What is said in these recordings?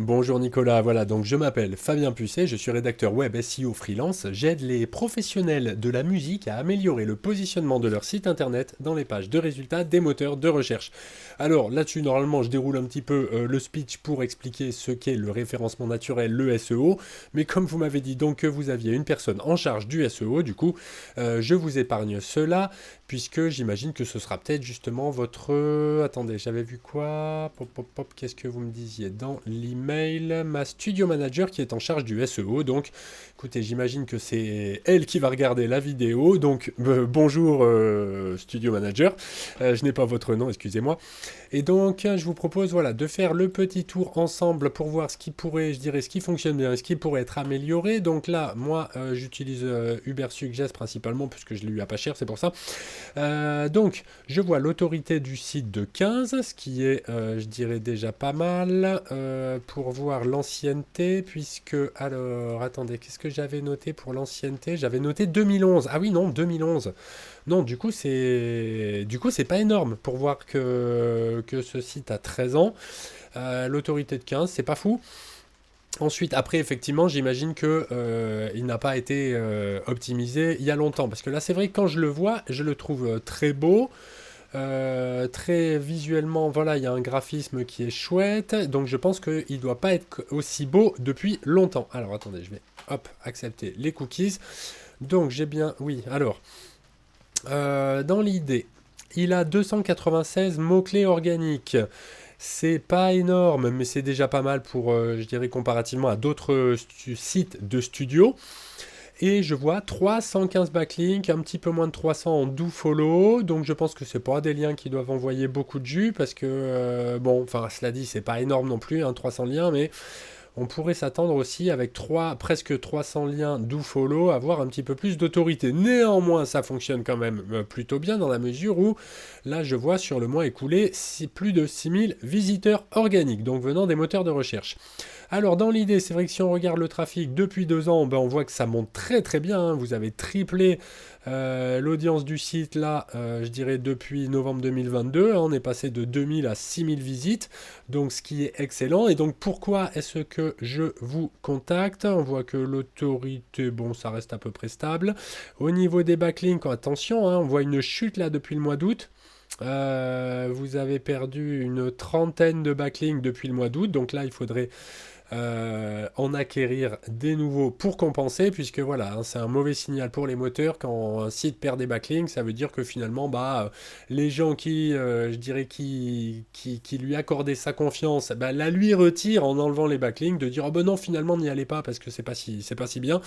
Bonjour Nicolas, voilà, donc je m'appelle Fabien Pucet, je suis rédacteur web SEO freelance. J'aide les professionnels de la musique à améliorer le positionnement de leur site internet dans les pages de résultats des moteurs de recherche. Alors là-dessus, normalement, je déroule un petit peu le speech pour expliquer ce qu'est le référencement naturel, le SEO. Mais comme vous m'avez dit donc que vous aviez une personne en charge du SEO, du coup, je vous épargne cela, puisque j'imagine que ce sera peut-être justement votre... attendez, j'avais vu quoi? Pop, pop, pop, qu'est-ce que vous me disiez dans l'email? Ma studio manager qui est en charge du SEO. Donc, écoutez, j'imagine que c'est elle qui va regarder la vidéo. Donc, bonjour studio manager. Je n'ai pas votre nom, excusez-moi. Et donc, je vous propose voilà, de faire le petit tour ensemble pour voir ce qui pourrait, je dirais, ce qui fonctionne bien et ce qui pourrait être amélioré. Donc là, moi, j'utilise Ubersuggest principalement puisque je l'ai eu à pas cher, c'est pour ça. Donc, je vois l'autorité du site de 15, ce qui est, je dirais, déjà pas mal. Pour voir l'ancienneté, puisque... Alors, attendez, qu'est-ce que j'avais noté pour l'ancienneté? J'avais noté 2011. Ah oui, non, 2011. Non, du coup, c'est pas énorme pour voir que ce site a 13 ans. L'autorité de 15, c'est pas fou. Ensuite, après, effectivement, j'imagine que il n'a pas été optimisé il y a longtemps. Parce que là, c'est vrai que quand je le vois, je le trouve très beau. Très visuellement, voilà, il y a un graphisme qui est chouette. Donc, je pense qu'il ne doit pas être aussi beau depuis longtemps. Alors, attendez, je vais, hop, accepter les cookies. Donc, j'ai bien... Oui, alors, dans l'idée, il a 296 mots-clés organiques. C'est pas énorme, mais c'est déjà pas mal pour, je dirais, comparativement à d'autres sites de studio. Et je vois 315 backlinks, un petit peu moins de 300 en do follow. Donc je pense que c'est pas des liens qui doivent envoyer beaucoup de jus parce que, bon, enfin, cela dit, c'est pas énorme non plus, hein, 300 liens, mais on pourrait s'attendre aussi avec presque 300 liens do follow à avoir un petit peu plus d'autorité. Néanmoins, ça fonctionne quand même plutôt bien dans la mesure où là je vois sur le mois écoulé plus de 6000 visiteurs organiques, donc venant des moteurs de recherche. Alors dans l'idée, c'est vrai que si on regarde le trafic depuis 2 ans, ben, on voit que ça monte très très bien, hein. Vous avez triplé l'audience du site là, je dirais depuis novembre 2022, hein. On est passé de 2000 à 6000 visites, donc ce qui est excellent. Et donc pourquoi est-ce que je vous contacte? On voit que l'autorité, bon, ça reste à peu près stable. Au niveau des backlinks, attention, hein, on voit une chute là depuis le mois d'août. Vous avez perdu une trentaine de backlinks depuis le mois d'août, donc là il faudrait en acquérir des nouveaux pour compenser, puisque voilà, hein, c'est un mauvais signal pour les moteurs quand un site perd des backlinks. Ça veut dire que finalement, bah, les gens qui, je dirais, qui lui accordaient sa confiance, bah, la lui retirent en enlevant les backlinks, de dire oh ben non, finalement n'y allez pas parce que c'est pas si bien.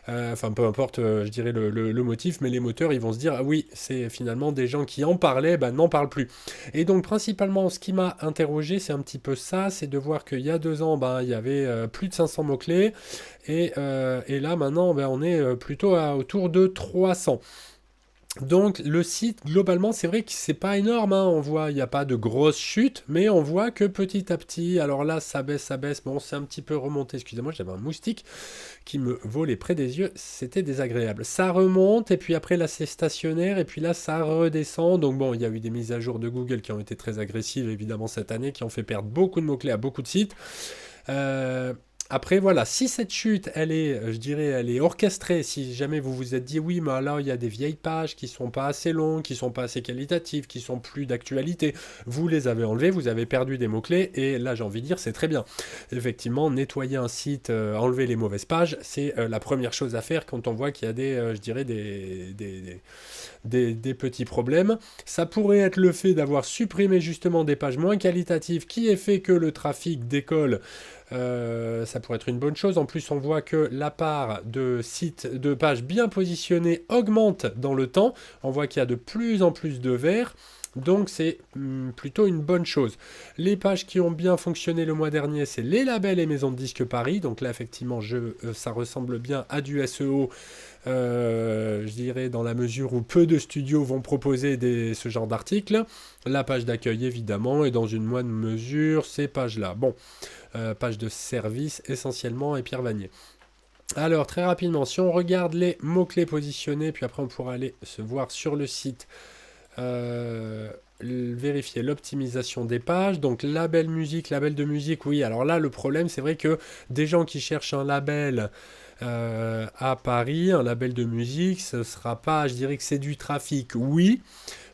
Enfin, peu importe, je dirais le motif, mais les moteurs, ils vont se dire, ah oui, c'est finalement des gens qui en parlaient, bah, n'en parlent plus. Et donc, principalement, ce qui m'a interrogé, c'est un petit peu ça, c'est de voir qu'il y a 2 ans, bah, il y avait plus de 500 mots-clés, et là, maintenant, bah, on est plutôt autour de 300. Donc le site, globalement, c'est vrai que c'est pas énorme, hein. On voit, il n'y a pas de grosse chute, mais on voit que petit à petit, alors là, ça baisse, bon, c'est un petit peu remonté, excusez-moi, j'avais un moustique qui me volait près des yeux, c'était désagréable. Ça remonte, et puis après là, c'est stationnaire, et puis là, ça redescend. Donc bon, il y a eu des mises à jour de Google qui ont été très agressives, évidemment, cette année, qui ont fait perdre beaucoup de mots-clés à beaucoup de sites. Euh, Après, voilà, si cette chute, elle est, je dirais, elle est orchestrée, si jamais vous vous êtes dit, oui, mais là, il y a des vieilles pages qui sont pas assez longues, qui sont pas assez qualitatives, qui sont plus d'actualité, vous les avez enlevées, vous avez perdu des mots-clés, et là, j'ai envie de dire, c'est très bien. Effectivement, nettoyer un site, enlever les mauvaises pages, c'est la première chose à faire quand on voit qu'il y a des, je dirais, des petits problèmes. Ça pourrait être le fait d'avoir supprimé justement des pages moins qualitatives qui ait fait que le trafic décolle. Ça pourrait être une bonne chose. En plus, on voit que la part de sites, de pages bien positionnées augmente dans le temps. On voit qu'il y a de plus en plus de verts. Donc c'est plutôt une bonne chose. Les pages qui ont bien fonctionné le mois dernier, c'est les labels et maisons de disques Paris. Donc là, effectivement, ça ressemble bien à du SEO, je dirais dans la mesure où peu de studios vont proposer ce genre d'articles. La page d'accueil, évidemment, et dans une moindre mesure, ces pages-là. Bon, page de service essentiellement et Pierre Vanier. Alors, très rapidement, si on regarde les mots-clés positionnés, puis après on pourra aller se voir sur le site vérifier l'optimisation des pages. Donc label musique, label de musique, oui. Alors là, le problème, c'est vrai que des gens qui cherchent un label à Paris, un label de musique, ce sera pas, je dirais que c'est du trafic, oui.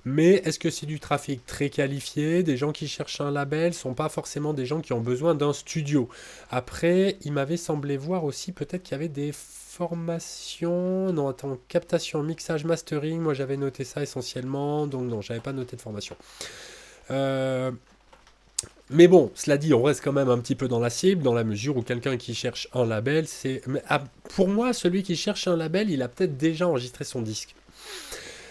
Mais est-ce que c'est du trafic très qualifié? Des gens qui cherchent un label sont pas forcément des gens qui ont besoin d'un studio. Après, il m'avait semblé voir aussi peut-être qu'il y avait des formations. Non, attends, captation, mixage, mastering. Moi, j'avais noté ça essentiellement. Donc, non, j'avais pas noté de formation. Euh, mais bon, cela dit, on reste quand même un petit peu dans la cible, dans la mesure où quelqu'un qui cherche un label, c'est. Pour moi, celui qui cherche un label, il a peut-être déjà enregistré son disque.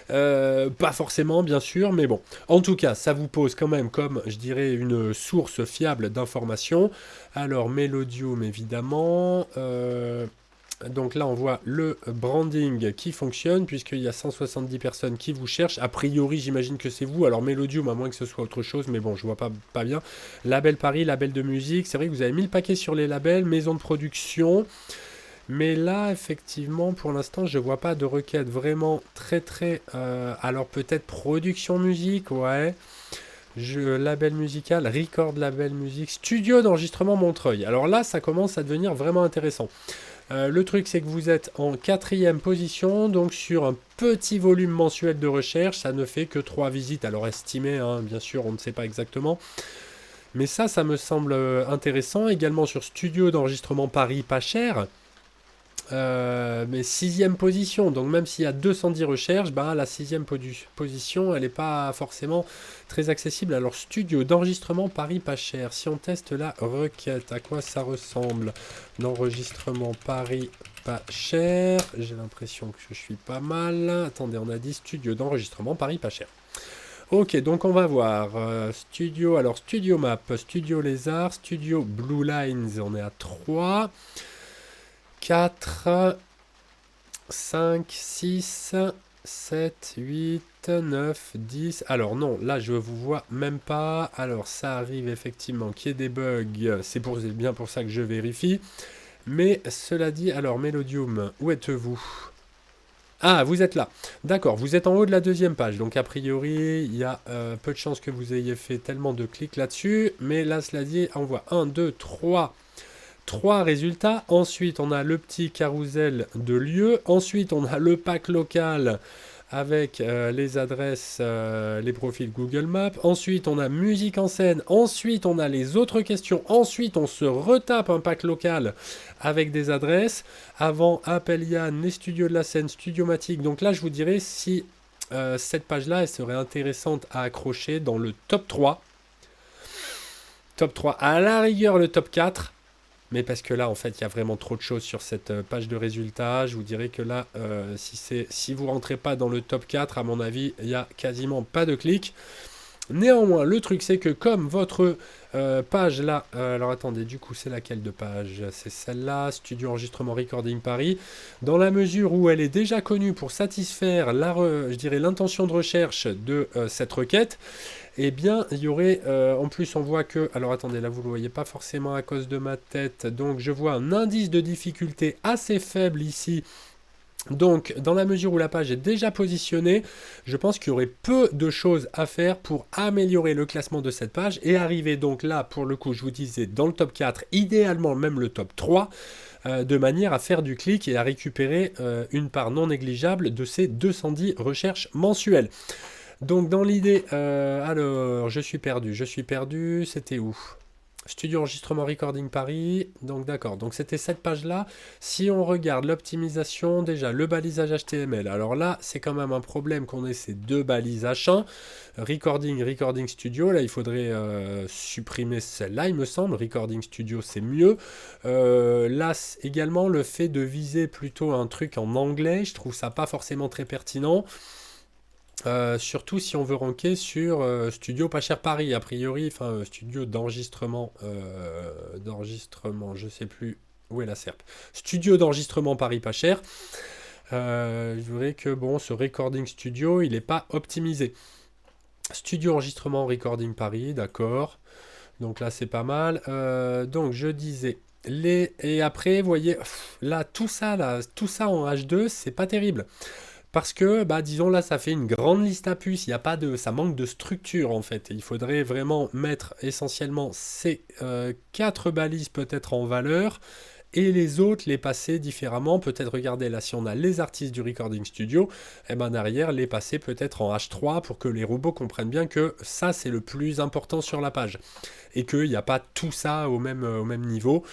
Pas forcément, bien sûr, mais bon. En tout cas, ça vous pose quand même, comme je dirais, une source fiable d'informations. Alors, Melodium, évidemment. Donc là, on voit le branding qui fonctionne, puisqu'il y a 170 personnes qui vous cherchent. A priori, j'imagine que c'est vous. Alors, Melodium, à moins que ce soit autre chose, mais bon, je vois pas bien. Label Paris, label de musique. C'est vrai que vous avez mis le paquet sur les labels, maison de production. Mais là, effectivement, pour l'instant, je vois pas de requête vraiment très... alors peut-être production musique, ouais. Label musical, record label musique, studio d'enregistrement Montreuil. Alors là, ça commence à devenir vraiment intéressant. Le truc, c'est que vous êtes en 4e position, donc sur un petit volume mensuel de recherche, ça ne fait que 3 visites. Alors estimé, hein, bien sûr, on ne sait pas exactement. Mais ça me semble intéressant. Également sur studio d'enregistrement Paris, pas cher. Mais 6e position, donc même s'il y a 210 recherches, bah, la 6e position, elle n'est pas forcément très accessible. Alors, studio d'enregistrement Paris pas cher. Si on teste la requête, à quoi ça ressemble? D'enregistrement Paris pas cher. J'ai l'impression que je suis pas mal. Attendez, on a dit studio d'enregistrement Paris pas cher. Ok, donc on va voir. Studio, alors Studio Map, Studio Lézard, Studio Blue Lines, on est à 3. 4, 5, 6, 7, 8, 9, 10. Alors non, là je vous vois même pas. Alors ça arrive effectivement qu'il y ait des bugs. C'est bien pour ça que je vérifie. Mais cela dit, alors Melodium, où êtes-vous? Ah, vous êtes là. D'accord, vous êtes en haut de la 2e page. Donc a priori, il y a peu de chances que vous ayez fait tellement de clics là-dessus. Mais là, cela dit, on voit 1, 2, 3 résultats. Ensuite, on a le petit carrousel de lieux. Ensuite, on a le pack local avec les adresses, les profils Google Maps. Ensuite, on a musique en scène. Ensuite, on a les autres questions. Ensuite, on se retape un pack local avec des adresses. Avant, Appel Yann, les studios de la scène, Studiomatique. Donc là, je vous dirais si cette page-là, elle serait intéressante à accrocher dans le top 3. Top 3. À la rigueur, le top 4. Mais parce que là, en fait, il y a vraiment trop de choses sur cette page de résultats. Je vous dirais que là, si vous ne rentrez pas dans le top 4, à mon avis, il n'y a quasiment pas de clics. Néanmoins, le truc, c'est que comme votre page là... alors attendez, du coup, c'est laquelle de page? C'est celle-là, Studio Enregistrement Recording Paris. Dans la mesure où elle est déjà connue pour satisfaire, je dirais, l'intention de recherche de cette requête, eh bien, il y aurait, en plus, on voit que, alors attendez, là, vous ne le voyez pas forcément à cause de ma tête, donc je vois un indice de difficulté assez faible ici. Donc, dans la mesure où la page est déjà positionnée, je pense qu'il y aurait peu de choses à faire pour améliorer le classement de cette page et arriver donc là, pour le coup, je vous disais, dans le top 4, idéalement même le top 3, de manière à faire du clic et à récupérer une part non négligeable de ces 210 recherches mensuelles. Donc dans l'idée, alors je suis perdu, c'était où? Studio Enregistrement Recording Paris, donc d'accord, donc c'était cette page-là. Si on regarde l'optimisation, déjà le balisage HTML, alors là c'est quand même un problème qu'on ait ces deux balises H1, Recording Studio, là il faudrait supprimer celle-là il me semble, Recording Studio c'est mieux. Là également le fait de viser plutôt un truc en anglais, je trouve ça pas forcément très pertinent. Surtout si on veut ranker sur Studio Pas Cher Paris, a priori, enfin studio d'enregistrement, je sais plus où est la SERP. Studio d'enregistrement Paris Pas Cher. Je dirais que bon, ce Recording Studio, il n'est pas optimisé. Studio Enregistrement Recording Paris, d'accord. Donc là, c'est pas mal. Donc je disais. Et après, vous voyez, là, tout ça en H2, c'est pas terrible. Parce que, bah, disons là, ça fait une grande liste à puces. Il y a pas de, ça manque de structure en fait. Et il faudrait vraiment mettre essentiellement ces quatre balises peut-être en valeur et les autres les passer différemment. Peut-être regarder là si on a les artistes du recording studio, et ben derrière les passer peut-être en H3 pour que les robots comprennent bien que ça c'est le plus important sur la page et qu'il n'y a pas tout ça au même niveau.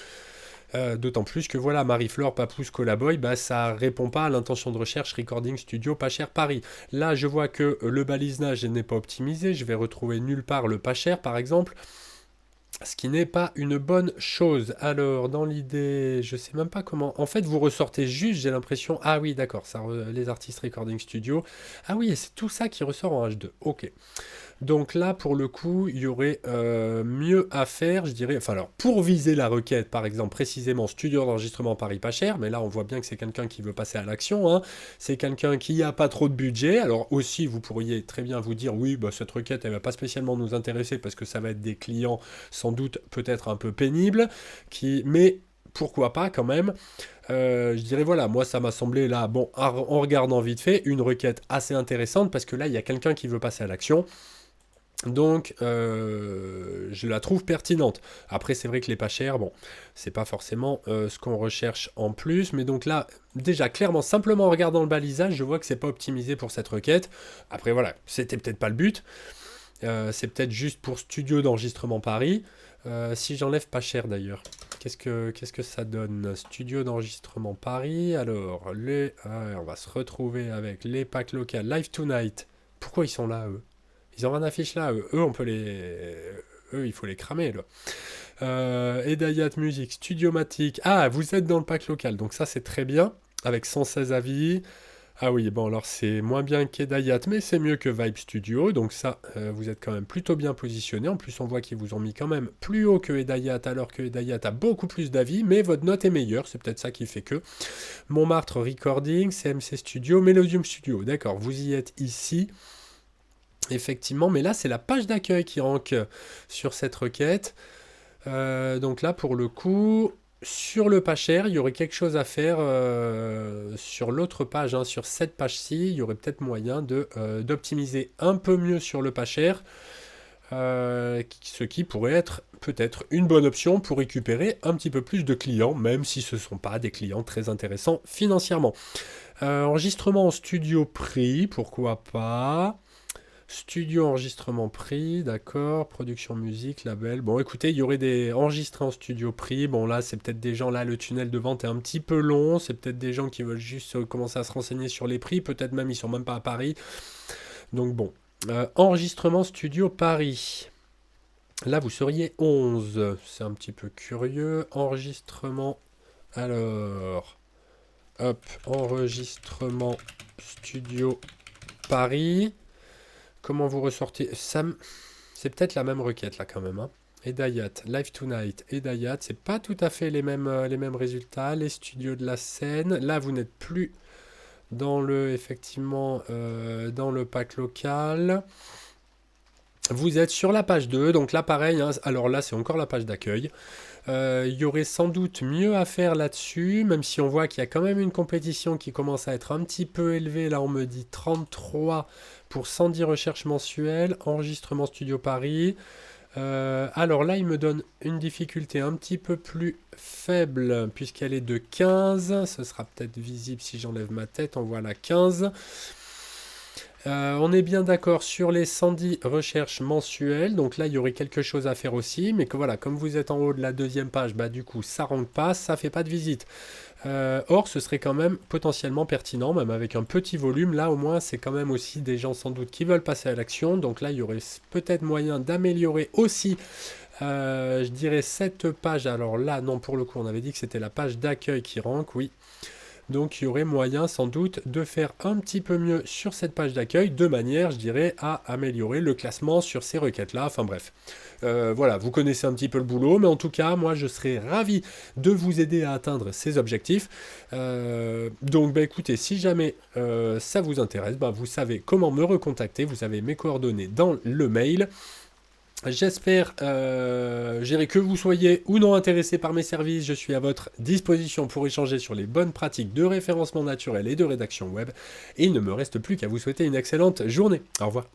D'autant plus que voilà, Marie-Flore, Papouze, Colaboy, bah, ça répond pas à l'intention de recherche Recording Studio pas cher Paris. Là, je vois que le balisage n'est pas optimisé. Je vais retrouver nulle part le pas cher, par exemple. Ce qui n'est pas une bonne chose. Alors, dans l'idée, je sais même pas comment. En fait, vous ressortez juste, j'ai l'impression. Ah oui, d'accord, les artistes Recording Studio. Ah oui, et c'est tout ça qui ressort en H2. Ok. Donc là, pour le coup, il y aurait mieux à faire, je dirais. Enfin, alors, pour viser la requête, par exemple, précisément studio d'enregistrement Paris pas cher, mais là, on voit bien que c'est quelqu'un qui veut passer à l'action, hein. C'est quelqu'un qui n'a pas trop de budget. Alors, aussi, vous pourriez très bien vous dire, oui, bah, cette requête, elle va pas spécialement nous intéresser parce que ça va être des clients sans doute peut-être un peu pénibles, mais pourquoi pas quand même. Je dirais voilà, moi ça m'a semblé là, bon, en regardant vite fait, une requête assez intéressante parce que là il y a quelqu'un qui veut passer à l'action. Donc, je la trouve pertinente. Après, c'est vrai que les pas chers, bon, c'est pas forcément ce qu'on recherche en plus. Mais donc là, déjà, clairement, simplement en regardant le balisage, je vois que c'est pas optimisé pour cette requête. Après, voilà, c'était peut-être pas le but. C'est peut-être juste pour studio d'enregistrement Paris. Si j'enlève pas cher d'ailleurs, qu'est-ce que ça donne? Studio d'enregistrement Paris. Alors, on va se retrouver avec les packs locales Live Tonight. Pourquoi ils sont là, eux? Ils ont un affiche là, eux, on peut Eux, il faut les cramer, là. Edayat Music, Studiomatic. Ah, vous êtes dans le pack local, donc ça c'est très bien. Avec 116 avis. Ah oui, bon alors c'est moins bien qu'Edayat, mais c'est mieux que Vibe Studio, donc ça, vous êtes quand même plutôt bien positionné. En plus, on voit qu'ils vous ont mis quand même plus haut que Edayat, alors que Edayat a beaucoup plus d'avis, mais votre note est meilleure, c'est peut-être ça qui fait que. Montmartre Recording, CMC Studio, Melodium Studio, d'accord, vous y êtes ici. Effectivement, mais là c'est la page d'accueil qui rank sur cette requête. Donc là pour le coup, sur le pas cher, il y aurait quelque chose à faire sur l'autre page, hein, sur cette page-ci, il y aurait peut-être moyen d'optimiser un peu mieux sur le pas cher, ce qui pourrait être peut-être une bonne option pour récupérer un petit peu plus de clients, même si ce ne sont pas des clients très intéressants financièrement. Enregistrement en studio prix, pourquoi pas. Studio enregistrement prix, d'accord. Production musique, label. Bon, écoutez, il y aurait des enregistrés en studio prix. Bon, là, c'est peut-être des gens, là, le tunnel de vente est un petit peu long. C'est peut-être des gens qui veulent juste commencer à se renseigner sur les prix. Peut-être même, ils sont même pas à Paris. Donc, bon. Enregistrement studio Paris. Là, vous seriez 11. C'est un petit peu curieux. Enregistrement. Alors. Hop. Enregistrement studio Paris. Comment vous ressortez ça? C'est peut-être la même requête là quand même. Hein. Edayat, Live Tonight, Edayat, c'est pas tout à fait les mêmes résultats. Les studios de la scène. Là, vous n'êtes plus dans effectivement, dans le pack local. Vous êtes sur la page 2, donc là pareil, hein, alors là c'est encore la page d'accueil. Il y aurait sans doute mieux à faire là-dessus, même si on voit qu'il y a quand même une compétition qui commence à être un petit peu élevée. Là on me dit 33 pour 110 recherches mensuelles, enregistrement Studio Paris. Alors là il me donne une difficulté un petit peu plus faible, puisqu'elle est de 15. Ce sera peut-être visible si j'enlève ma tête, on voit la 15. On est bien d'accord sur les 110 recherches mensuelles, donc là il y aurait quelque chose à faire aussi, mais que voilà, comme vous êtes en haut de la deuxième page, bah du coup ça rentre pas, ça fait pas de visite. Or ce serait quand même potentiellement pertinent, même avec un petit volume, là au moins c'est quand même aussi des gens sans doute qui veulent passer à l'action, donc là il y aurait peut-être moyen d'améliorer aussi, je dirais cette page. Alors là non, pour le coup on avait dit que c'était la page d'accueil qui rank, oui. Donc il y aurait moyen sans doute de faire un petit peu mieux sur cette page d'accueil, de manière, je dirais, à améliorer le classement sur ces requêtes-là. Enfin bref, voilà, vous connaissez un petit peu le boulot, mais en tout cas, moi je serais ravi de vous aider à atteindre ces objectifs. Donc bah, écoutez, si jamais ça vous intéresse, bah, vous savez comment me recontacter, vous avez mes coordonnées dans le mail. J'espère, gérer que vous soyez ou non intéressé par mes services. Je suis à votre disposition pour échanger sur les bonnes pratiques de référencement naturel et de rédaction web. Et il ne me reste plus qu'à vous souhaiter une excellente journée. Au revoir.